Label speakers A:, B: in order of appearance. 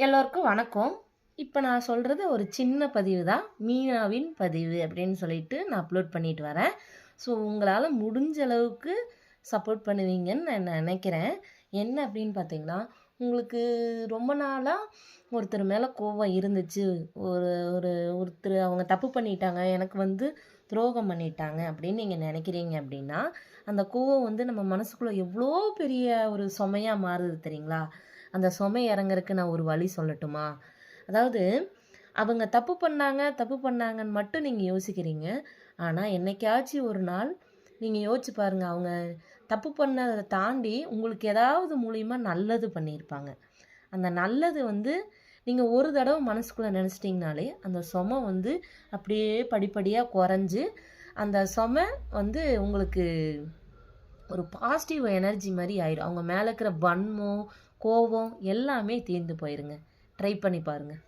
A: எல்லோருக்கும் வணக்கம். இப்போ நான் சொல்கிறது ஒரு சின்ன பதிவு தான். மீனாவின் பதிவு அப்படின்னு சொல்லிட்டு நான் அப்லோட் பண்ணிட்டு வரேன். ஸோ உங்களால் முடிஞ்ச அளவுக்கு சப்போர்ட் பண்ணுவீங்கன்னு நான் நினைக்கிறேன். என்ன அப்படின்னு பார்த்தீங்கன்னா, உங்களுக்கு ரொம்ப நாளாக ஒருத்தர் மேலே கோபம் இருந்துச்சு. ஒரு ஒரு ஒருத்தர் அவங்க தப்பு பண்ணிட்டாங்க, எனக்கு துரோகம் பண்ணிட்டாங்க அப்படின்னு நீங்கள் நினைக்கிறீங்க அப்படின்னா, அந்த கோவம் நம்ம மனசுக்குள்ளே எவ்வளோ பெரிய ஒரு சுமையாக மாறுது தெரியுங்களா? அந்த சுமை இறங்கறக்கு நான் ஒரு வழி சொல்லட்டுமா? அதாவது அவங்க தப்பு பண்ணாங்கன்னு மட்டும் நீங்கள் யோசிக்கிறீங்க. ஆனால் என்னைக்காச்சும் ஒரு நாள் நீங்கள் யோசிச்சு பாருங்க. அவங்க தப்பு பண்ணதை தாண்டி உங்களுக்கு ஏதாவது மூலியமா நல்லது பண்ணியிருப்பாங்க. அந்த நல்லது நீங்கள் ஒரு தடவை மனசுக்குள்ளே நினச்சிட்டிங்கனாலே அந்த சுமை அப்படியே படிப்படியாக குறைஞ்சு அந்த சுமை உங்களுக்கு ஒரு பாசிட்டிவ் எனர்ஜி மாதிரி ஆயிடும். அவங்க மேலே இருக்கிற வன்மம், கோபம் எல்லாமே தீர்ந்து போயிருங்க. ட்ரை பண்ணி பாருங்கள்.